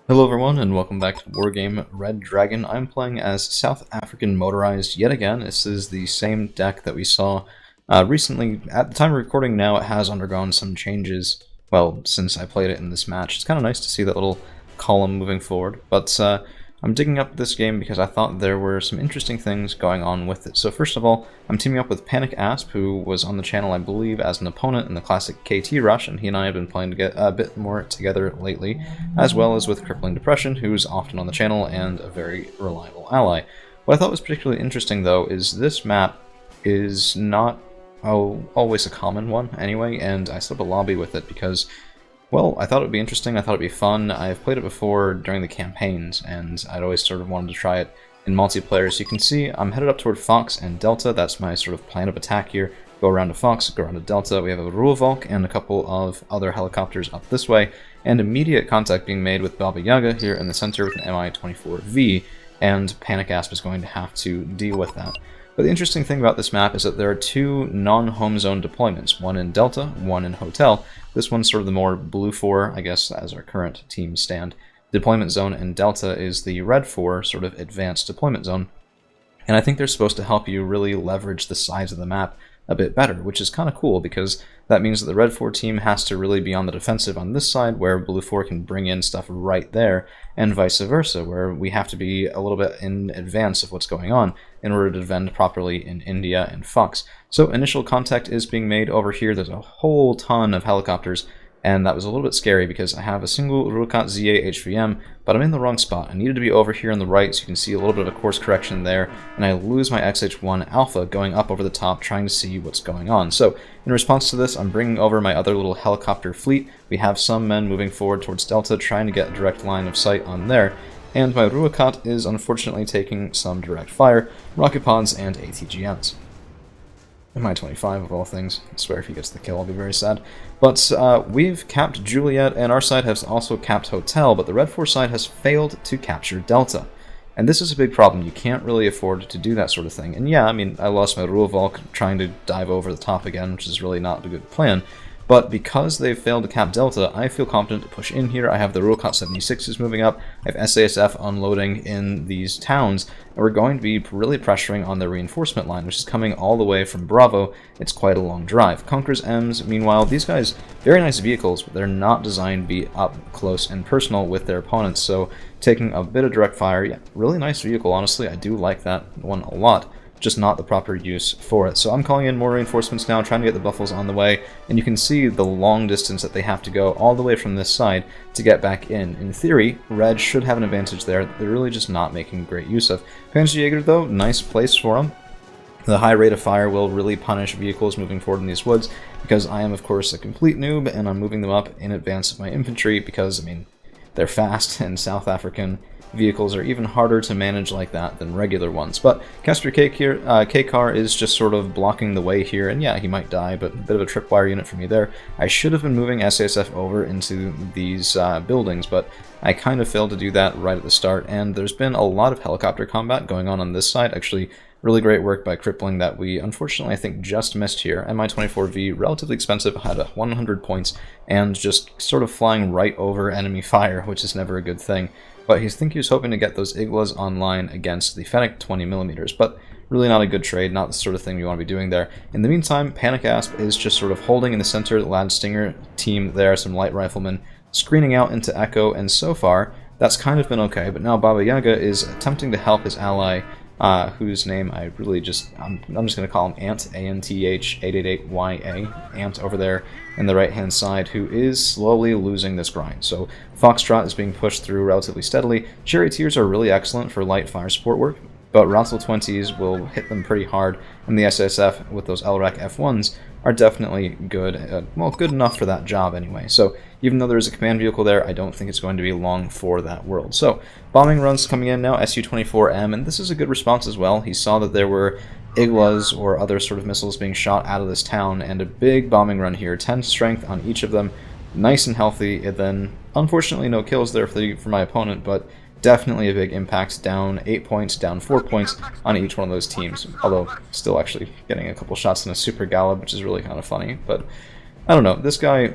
Hello everyone and welcome back to Wargame Red Dragon. I'm playing as South African Motorized yet again. This is the same deck that we saw recently. At the time of recording now, it has undergone some changes, well, since I played it in this match. It's kind of nice to see that little column moving forward, but I'm digging up this game because I thought there were some interesting things going on with it. So first of all, I'm teaming up with Panic Asp, who was on the channel, I believe, as an opponent in the classic KT Rush, and he and I have been playing to get a bit more together lately, as well as with Crippling Depression, who's often on the channel and a very reliable ally. What I thought was particularly interesting, though, is this map is not always a common one anyway, and I set up a lobby with it because, well, I thought it would be interesting, I thought it would be fun. I've played it before during the campaigns, and I'd always sort of wanted to try it in multiplayer. So you can see I'm headed up toward Fox and Delta. That's my sort of plan of attack here. Go around to Fox, go around to Delta. We have a Ruavalk and a couple of other helicopters up this way, and immediate contact being made with Baba Yaga here in the center with an Mi-24V, and Panic Asp is going to have to deal with that. But the interesting thing about this map is that there are two non-home zone deployments, one in Delta, one in Hotel. This one's sort of the more blue 4, I guess, as our current team stand. Deployment zone in Delta is the red 4, sort of advanced deployment zone. And I think they're supposed to help you really leverage the size of the map a bit better, which is kind of cool because that means that the red 4 team has to really be on the defensive on this side, where blue 4 can bring in stuff right there, and vice versa, where we have to be a little bit in advance of what's going on in order to defend properly in India and Fox. So initial contact is being made over here. There's a whole ton of helicopters, and that was a little bit scary because I have a single Rukat ZA HVM, but I'm in the wrong spot. I needed to be over here on the right, so you can see a little bit of a course correction there, and I lose my XH1 Alpha going up over the top trying to see what's going on. So in response to this, I'm bringing over my other little helicopter fleet. We have some men moving forward towards Delta trying to get a direct line of sight on there, and my Ruakat is unfortunately taking some direct fire, rocket pods, and ATGMs. Mi-25 of all things. I swear if he gets the kill I'll be very sad. But we've capped Juliet, and our side has also capped Hotel, but the Red 4 side has failed to capture Delta. And this is a big problem. You can't really afford to do that sort of thing. And yeah, I mean, I lost my Ruavalk trying to dive over the top again, which is really not a good plan. But because they've failed to cap Delta, I feel confident to push in here. I have the Ruakat 76s moving up, I have SASF unloading in these towns, and we're going to be really pressuring on their reinforcement line, which is coming all the way from Bravo. It's quite a long drive. Conqueror's M's, meanwhile, these guys, very nice vehicles, but they're not designed to be up close and personal with their opponents, so taking a bit of direct fire, yeah, really nice vehicle, honestly. I do like that one a lot. Just not the proper use for it. So I'm calling in more reinforcements now, trying to get the Buffaloes on the way, and you can see the long distance that they have to go all the way from this side to get back in. In theory, Red should have an advantage there that they're really just not making great use of. Panzerjäger, though, nice place for them. The high rate of fire will really punish vehicles moving forward in these woods, because I am, of course, a complete noob, and I'm moving them up in advance of my infantry, because, I mean, they're fast, and South African vehicles are even harder to manage like that than regular ones. But Casper K-Car is just sort of blocking the way here, and yeah, he might die, but a bit of a tripwire unit for me there. I should have been moving SASF over into these buildings, but I kind of failed to do that right at the start, and there's been a lot of helicopter combat going on this side. Actually, really great work by Crippling that we, unfortunately, I think just missed here. Mi-24V, relatively expensive, had 100 points, and just sort of flying right over enemy fire, which is never a good thing. But I think he was hoping to get those Iglas online against the Fennec 20mm, but really not a good trade, not the sort of thing we want to be doing there. In the meantime, Panic Asp is just sort of holding in the center, the Lad Stinger team there, some light riflemen, screening out into Echo, and so far, that's kind of been okay, but now Baba Yaga is attempting to help his ally, whose name I really just, I'm just going to call him Ant, ANTH888YA, Ant over there in the right-hand side, who is slowly losing this grind. So Foxtrot is being pushed through relatively steadily. Charioteers are really excellent for light fire support work, but Rotzel 20s will hit them pretty hard, and the SSF with those LRAC F1s are definitely good, well, good enough for that job anyway. So even though there's a command vehicle there, I don't think it's going to be long for that world. So bombing runs coming in now, Su-24M, and this is a good response as well. He saw that there were Iglas or other sort of missiles being shot out of this town, and a big bombing run here, 10 strength on each of them, nice and healthy, and then unfortunately no kills there for my opponent, but definitely a big impact, down 8 points, down 4 points on each one of those teams, although still actually getting a couple shots in a Super Gallop, which is really kind of funny, but I don't know, this guy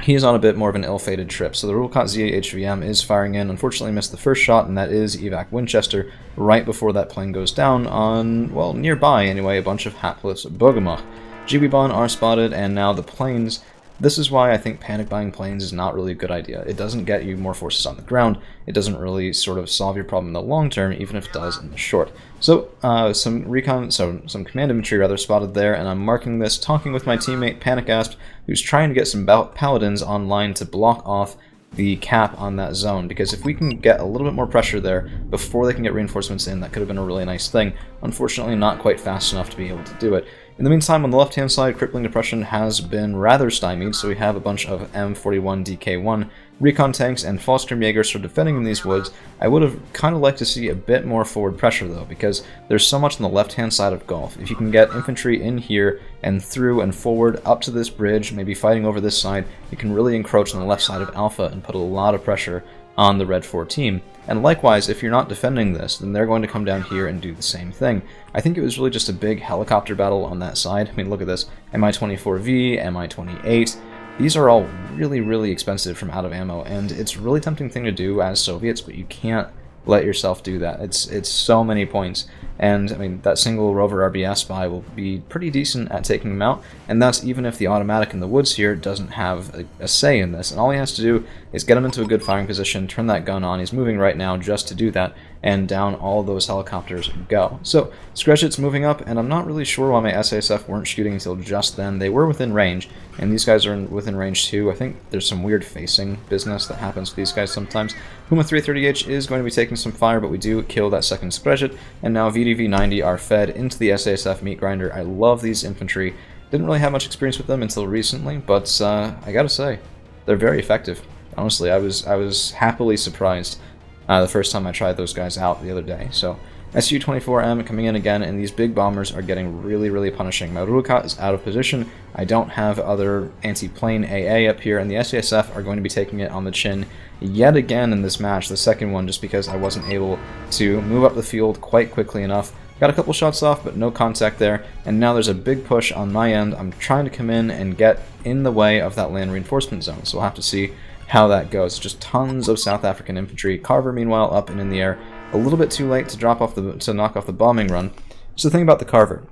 he's on a bit more of an ill-fated trip. So the Rulcot ZA HVM is firing in. Unfortunately missed the first shot, and that is Evac Winchester right before that plane goes down on, well, nearby anyway, a bunch of hapless Bogamach. GB-Bon are spotted, and now the planes. This is why I think panic buying planes is not really a good idea. It doesn't get you more forces on the ground. It doesn't really sort of solve your problem in the long term, even if it does in the short. So some command infantry rather spotted there, and I'm marking this, talking with my teammate Panic Asp, who's trying to get some paladins online to block off the cap on that zone, because if we can get a little bit more pressure there before they can get reinforcements in, that could have been a really nice thing. Unfortunately, not quite fast enough to be able to do it. In the meantime, on the left-hand side, Crippling Depression has been rather stymied, so we have a bunch of M41 DK1 recon tanks and Fallscream Jaegers sort of defending in these woods. I would have kind of liked to see a bit more forward pressure, though, because there's so much on the left-hand side of Gulf. If you can get infantry in here and through and forward up to this bridge, maybe fighting over this side, you can really encroach on the left side of Alpha and put a lot of pressure on the Red 4 team. And likewise, if you're not defending this, then they're going to come down here and do the same thing. I think it was really just a big helicopter battle on that side. I mean, look at this. Mi-24V, Mi-28. These are all really, really expensive from out of ammo, and it's a really tempting thing to do as Soviets, but you can't let yourself do that. It's so many points. And, I mean, that single Rover RBS spy will be pretty decent at taking them out, and that's even if the automatic in the woods here doesn't have a say in this. And all he has to do is get him into a good firing position, turn that gun on. He's moving right now just to do that, and down all those helicopters go. So, Skretchit's moving up, and I'm not really sure why my SASF weren't shooting until just then. They were within range, and these guys are within range too. I think there's some weird facing business that happens with these guys sometimes. Puma 330H is going to be taking some fire, but we do kill that second Skretchit, and now VDV-90 are fed into the SASF meat grinder. I love these infantry. Didn't really have much experience with them until recently, but I gotta say, they're very effective. Honestly, I was happily surprised the first time I tried those guys out the other day. So Su-24M coming in again, and these big bombers are getting really, really punishing. My Rurukat is out of position. I don't have other anti-plane AA up here, and the SASF are going to be taking it on the chin yet again in this match, the second one, just because I wasn't able to move up the field quite quickly enough. Got a couple shots off, but no contact there, and now there's a big push on my end. I'm trying to come in and get in the way of that land reinforcement zone, so we'll have to see how that goes. Just tons of South African infantry. Carver, meanwhile, up and in the air. A little bit too late to knock off the bombing run. So the thing about the Carver,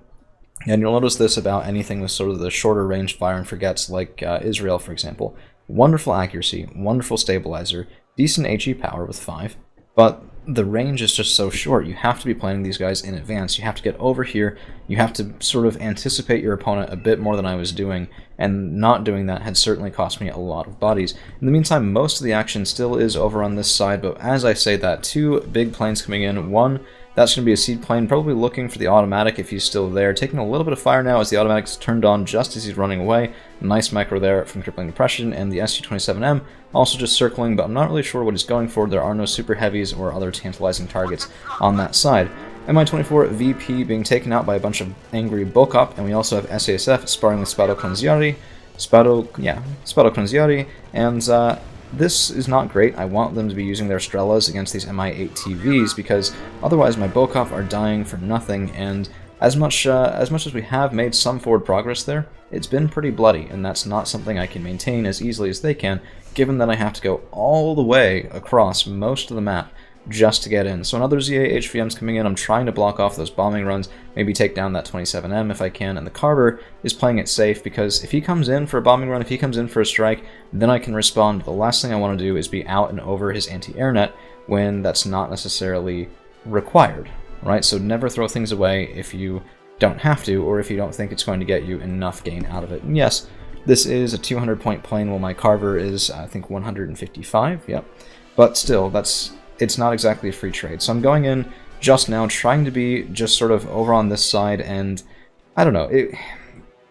and you'll notice this about anything with sort of the shorter range fire and forgets, like Israel, for example. Wonderful accuracy, wonderful stabilizer, decent HE power with 5, but the range is just so short. You have to be planning these guys in advance. You have to get over here. You have to sort of anticipate your opponent a bit more than I was doing, and not doing that had certainly cost me a lot of bodies. In the meantime, most of the action still is over on this side, but as I say that, two big planes coming in. One, that's going to be a seed plane, probably looking for the automatic if he's still there. Taking a little bit of fire now as the automatic's turned on just as he's running away. Nice micro there from Crippling Depression, and the Su-27M also just circling, but I'm not really sure what he's going for. There are no super heavies or other tantalizing targets on that side. Mi-24 VP being taken out by a bunch of angry Bokop, and we also have SASF sparring with Spado Kronziari, and this is not great. I want them to be using their Strelas against these Mi-8 TVs, because otherwise my Bokop are dying for nothing, and as much as we have made some forward progress there, it's been pretty bloody, and that's not something I can maintain as easily as they can, given that I have to go all the way across most of the map just to get in. So another ZA HVM's coming in. I'm trying to block off those bombing runs, maybe take down that 27M if I can, and the Carver is playing it safe, because if he comes in for a bombing run, if he comes in for a strike, then I can respond. The last thing I want to do is be out and over his anti-air net when that's not necessarily required, right? So never throw things away if you don't have to, or if you don't think it's going to get you enough gain out of it. And yes, this is a 200-point plane, while my Carver is, I think, 155, yep. But still, it's not exactly a free trade. So I'm going in just now, trying to be just sort of over on this side, and I don't know,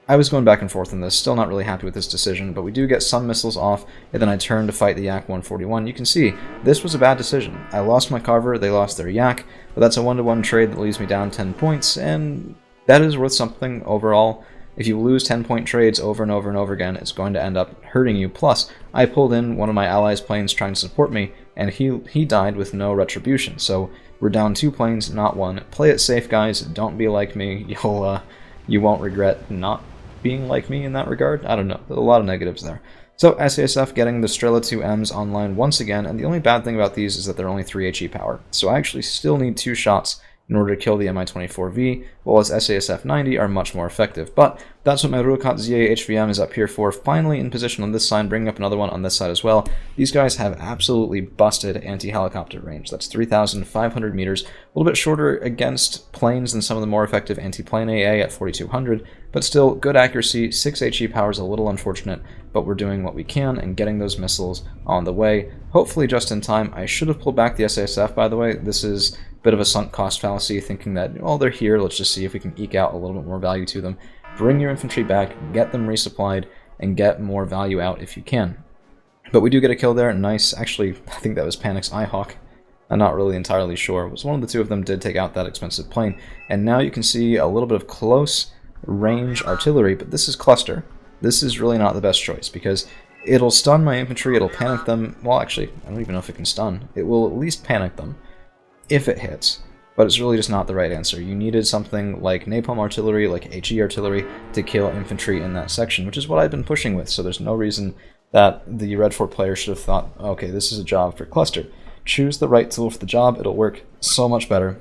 I was going back and forth on this, still not really happy with this decision, but we do get some missiles off, and then I turn to fight the Yak 141. You can see, this was a bad decision. I lost my Carver, they lost their Yak, but that's a 1-to-1 trade that leaves me down 10 points, and that is worth something overall. If you lose 10-point trades over and over and over again, it's going to end up hurting you. Plus, I pulled in one of my allies' planes trying to support me, and he died with no retribution. So we're down 2 planes, not 1. Play it safe, guys. Don't be like me. You won't regret not being like me in that regard. I don't know. There's a lot of negatives there. So SASF getting the Strela 2Ms online once again, and the only bad thing about these is that they're only 3 HE power. So I actually still need 2 shots in order to kill the Mi-24V, while as SASF 90 are much more effective. But that's what my Ruhrkat ZA HVM is up here for, finally in position on this side, bringing up another one on this side as well. These guys have absolutely busted anti-helicopter range. That's 3,500 meters, a little bit shorter against planes than some of the more effective anti-plane AA at 4,200, but still good accuracy. 6 HE power is a little unfortunate, but we're doing what we can and getting those missiles on the way, hopefully just in time. I should have pulled back the SASF, by the way. This is bit of a sunk cost fallacy, thinking that, oh, they're here, let's just see if we can eke out a little bit more value to them. Bring your infantry back, get them resupplied, and get more value out if you can. But we do get a kill there, nice. Actually, I think that was Panic's Eyehawk. I'm not really entirely sure. It was one of the two of them did take out that expensive plane. And now you can see a little bit of close range artillery, but this is cluster. This is really not the best choice, because it'll stun my infantry, it'll panic them. Well, actually, I don't even know if it can stun. It will at least panic them if it hits, but it's really just not the right answer. You needed something like napalm artillery, like HE artillery, to kill infantry in that section, which is what I've been pushing with, so there's no reason that the Red 4 player should have thought, okay, this is a job for cluster. Choose the right tool for the job, it'll work so much better,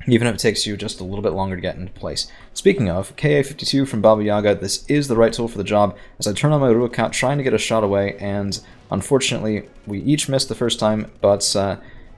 even if it takes you just a little bit longer to get into place. Speaking of, KA-52 from Baba Yaga, this is the right tool for the job, as I turn on my Ruhrkat trying to get a shot away, and unfortunately, we each missed the first time, but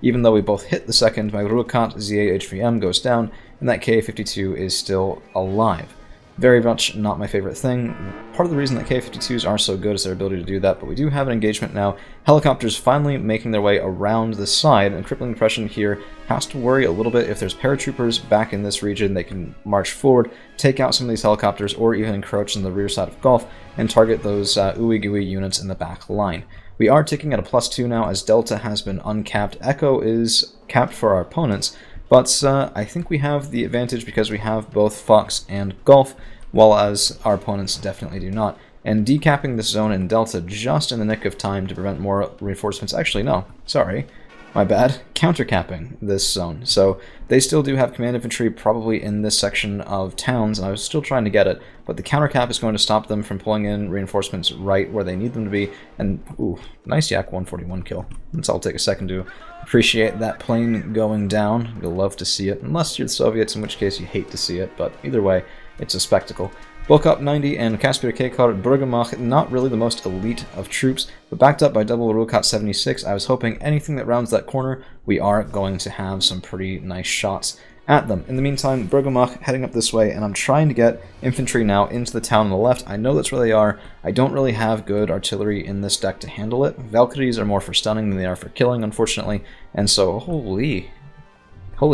even though we both hit the second, my Ruhrkat ZA HVM goes down, and that KA-52 is still alive. Very much not my favorite thing. Part of the reason that KA-52s are so good is their ability to do that, but we do have an engagement now. Helicopters finally making their way around the side, and crippling depression here has to worry a little bit. If there's paratroopers back in this region, they can march forward, take out some of these helicopters, or even encroach on the rear side of Gulf and target those ooey gooey units in the back line. We are ticking at a +2 now, as Delta has been uncapped. Echo is capped for our opponents, but I think we have the advantage because we have both Fox and Gulf, while as our opponents definitely do not. And decapping this zone in Delta just in the nick of time to prevent more reinforcements. Actually, no, sorry, my bad. Countercapping this zone. So they still do have command infantry probably in this section of towns, and I was still trying to get it, but the countercap is going to stop them from pulling in reinforcements right where they need them to be. And, ooh, nice Yak 141 kill. Let's all take a second to appreciate that plane going down. You'll love to see it, unless you're the Soviets, in which case you hate to see it, but either way, it's a spectacle. Bulkup 90 and Kaspir Kekar Burgermach, not really the most elite of troops, but backed up by double Ruhrkat 76. I was hoping anything that rounds that corner, we are going to have some pretty nice shots at them. In the meantime, Burgermach heading up this way, and I'm trying to get infantry now into the town on the left. I know that's where they are. I don't really have good artillery in this deck to handle it. Valkyries are more for stunning than they are for killing, unfortunately, and so, holy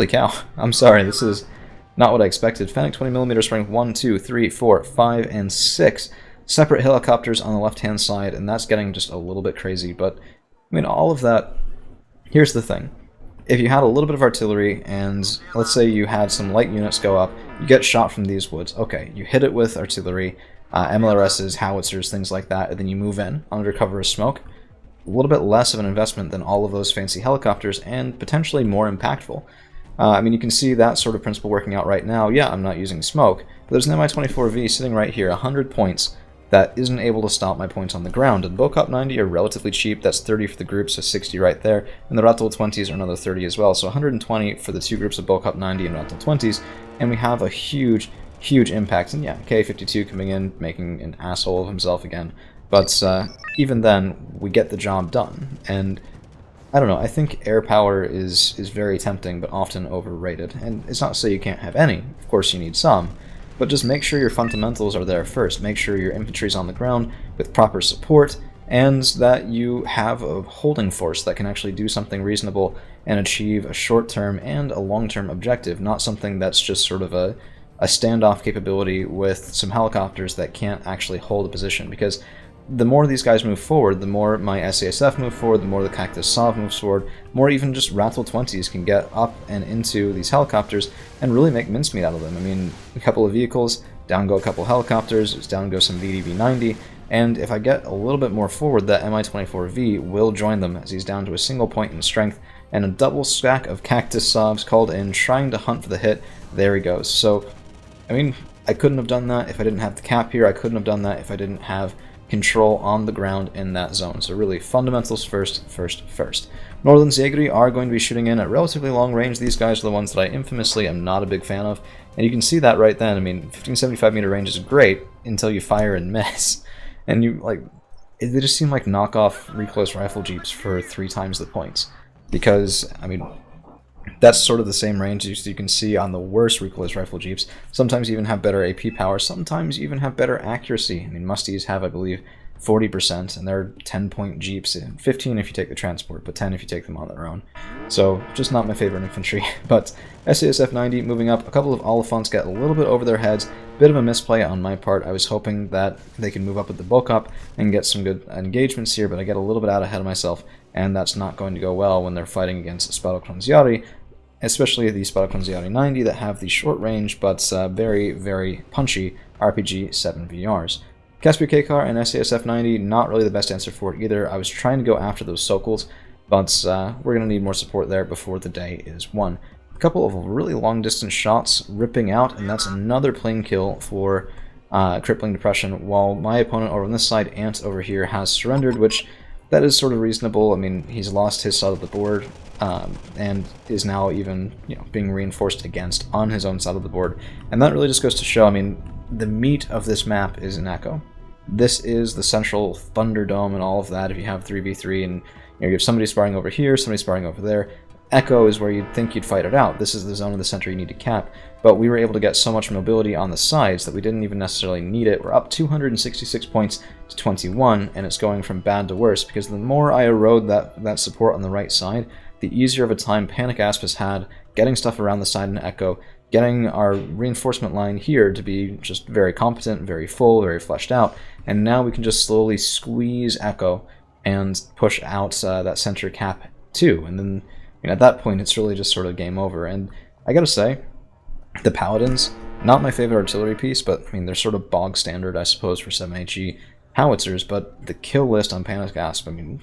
cow. I'm sorry, this is not what I expected. Fennec 20mm spraying 1, 2, 3, 4, 5, and 6 separate helicopters on the left-hand side, and that's getting just a little bit crazy, but, I mean, all of that, here's the thing. If you had a little bit of artillery, and let's say you had some light units go up, you get shot from these woods. Okay, you hit it with artillery, MLRSs, howitzers, things like that, and then you move in under cover of smoke. A little bit less of an investment than all of those fancy helicopters, and potentially more impactful. I mean, you can see that sort of principle working out right now. Yeah, I'm not using smoke, but there's an Mi-24V sitting right here, 100 points, that isn't able to stop my points on the ground. And Bulkup 90 are relatively cheap. That's 30 for the group, so 60 right there. And the Rattle 20s are another 30 as well, so 120 for the two groups of Bulkup 90 and Rattle 20s. And we have a huge impact. And yeah, K52 coming in, making an asshole of himself again. But even then, we get the job done. And I don't know, I think air power is very tempting, but often overrated. And it's not to say you can't have any. Of course you need some. But just make sure your fundamentals are there first. Make sure your infantry's on the ground with proper support, and that you have a holding force that can actually do something reasonable and achieve a short-term and a long-term objective, not something that's just sort of a standoff capability with some helicopters that can't actually hold a position. Because the more these guys move forward, the more my SASF move forward, the more the Cactus Sov moves forward, more even just Rattle 20s can get up and into these helicopters and really make mincemeat out of them. I mean, a couple of vehicles, down go a couple helicopters, down go some VDV-90, and if I get a little bit more forward, that Mi-24V will join them as he's down to a single point in strength, and a double stack of Cactus Sovs called in, trying to hunt for the hit. There he goes. So, I mean, I couldn't have done that if I didn't have the cap here. I couldn't have done that if I didn't have control on the ground in that zone. So really, fundamentals first. Northern Zegri are going to be shooting in at relatively long range. These guys are the ones that I infamously am not a big fan of. And you can see that right then. I mean, 1575 meter range is great until you fire and miss. And you, like, they just seem like knockoff recoilless rifle jeeps for 3 times the points. Because, I mean, that's sort of the same range as you can see on the worst recoilless rifle jeeps. Sometimes even have better AP power, sometimes even have better accuracy. I mean, Musties have, I believe, 40%, and they're 10-point jeeps, 15 if you take the transport, but 10 if you take them on their own. So, just not my favorite infantry. But SASF 90 moving up, a couple of Oliphants get a little bit over their heads, bit of a misplay on my part. I was hoping that they could move up with the bulk up and get some good engagements here, but I get a little bit out ahead of myself, and that's not going to go well when they're fighting against Spadokronziari, especially the Spadokronziari 90 that have the short range but very, very punchy RPG 7VRs. Caspian K-Car and SASF 90, not really the best answer for it either. I was trying to go after those Sokols, but we're going to need more support there before the day is won. A couple of really long-distance shots ripping out, and that's another plane kill for Crippling Depression, while my opponent over on this side, Ant over here, has surrendered, which that is sort of reasonable. I mean, he's lost his side of the board, and is now even, being reinforced against on his own side of the board. And that really just goes to show, I mean, the meat of this map is in Echo. This is the central Thunderdome and all of that. If you have 3v3 and you have somebody sparring over here, somebody sparring over there, Echo is where you'd think you'd fight it out. This is the zone of the center you need to cap. But we were able to get so much mobility on the sides that we didn't even necessarily need it. We're up 266 points to 21, and it's going from bad to worse, because the more I erode that support on the right side, the easier of a time Panic Asp has had getting stuff around the side in Echo, getting our reinforcement line here to be just very competent, very full, very fleshed out, and now we can just slowly squeeze Echo and push out that center cap too, and then at that point it's really just sort of game over. And I gotta say, the Paladins, not my favorite artillery piece, but I mean they're sort of bog standard, I suppose, for 7HE howitzers, but the kill list on Panic Asp, I mean,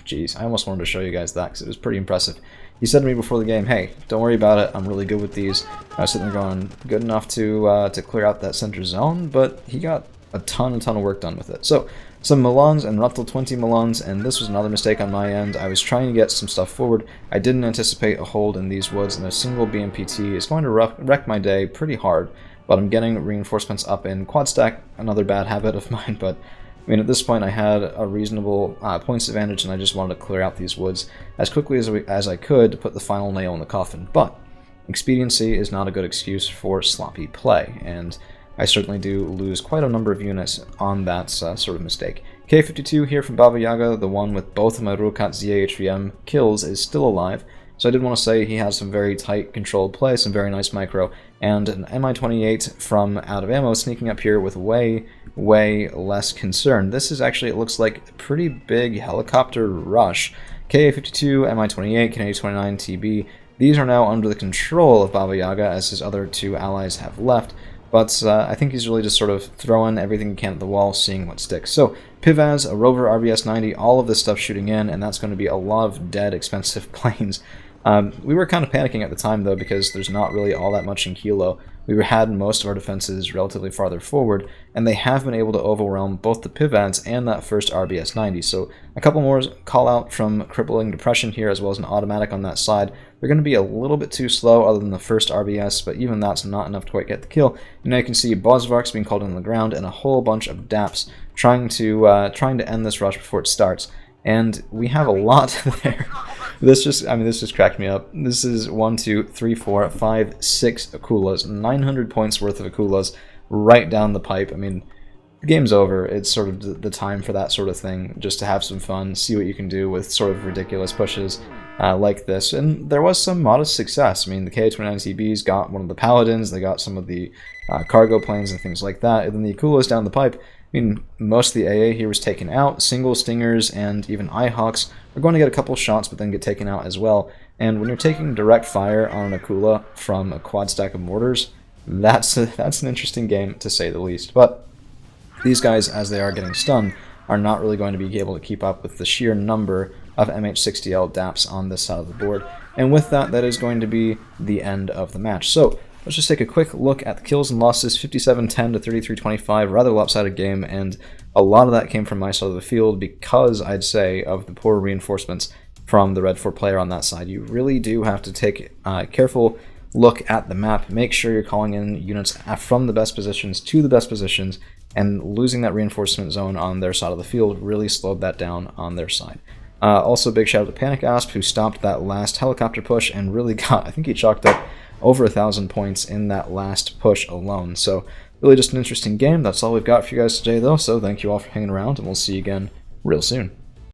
jeez, I almost wanted to show you guys that because it was pretty impressive. He said to me before the game, hey, don't worry about it, I'm really good with these. I was sitting there going, good enough to clear out that center zone, but he got a ton of work done with it. So, some Milans and Ruttle 20 Milans, and this was another mistake on my end. I was trying to get some stuff forward. I didn't anticipate a hold in these woods, and a single BMPT is going to wreck my day pretty hard, but I'm getting reinforcements up in quad stack, another bad habit of mine, but I mean, at this point I had a reasonable points advantage, and I just wanted to clear out these woods as quickly as I could to put the final nail in the coffin. But expediency is not a good excuse for sloppy play, and I certainly do lose quite a number of units on that sort of mistake. K52 here from Baba Yaga, the one with both of my Rukat ZA HVM kills, is still alive. So I did want to say he has some very tight controlled play, some very nice micro, and an MI-28 from Out of Ammo sneaking up here with way less concern. This is actually, it looks like, a pretty big helicopter rush. KA-52, MI-28, Kennedy-29, TB, these are now under the control of Baba Yaga as his other 2 allies have left. But I think he's really just sort of throwing everything he can at the wall, seeing what sticks. So, Pivaz, a Rover RBS-90, all of this stuff shooting in, and that's going to be a lot of dead, expensive planes. We were kind of panicking at the time, though, because there's not really all that much in Kilo. We had most of our defenses relatively farther forward, and they have been able to overwhelm both the Pivaz and that first RBS-90. So a couple more call out from Crippling Depression here, as well as an automatic on that side. They're going to be a little bit too slow other than the first RBS, but even that's not enough to quite get the kill. And now you can see Bosvarks being called in the ground, and a whole bunch of DAPs trying to end this rush before it starts. And we have a lot there. This just cracked me up. This is 1, 2, 3, 4, 5, 6 Akulas, 900 points worth of Akulas right down the pipe. I mean, the game's over. It's sort of the time for that sort of thing, just to have some fun, see what you can do with sort of ridiculous pushes like this. And there was some modest success. I mean, the Ka-29TBs got one of the Paladins, they got some of the cargo planes and things like that, and then the Akulas down the pipe. I mean, most of the AA here was taken out. Single Stingers and even Eyehawks are going to get a couple shots, but then get taken out as well. And when you're taking direct fire on an Akula from a quad stack of mortars, that's an interesting game, to say the least. But these guys, as they are getting stunned, are not really going to be able to keep up with the sheer number of MH60L DAPs on this side of the board. And with that, that is going to be the end of the match. So, let's just take a quick look at the kills and losses. 57-10 to 33-25, rather lopsided game, and a lot of that came from my side of the field because, I'd say, of the poor reinforcements from the Red 4 player on that side. You really do have to take a careful look at the map, make sure you're calling in units from the best positions to the best positions, and losing that reinforcement zone on their side of the field really slowed that down on their side. Also, big shout out to Panic Asp, who stopped that last helicopter push and really got, I think he chalked up over 1,000 points in that last push alone. So, really just an interesting game. That's all we've got for you guys today, though, so thank you all for hanging around, and we'll see you again real soon.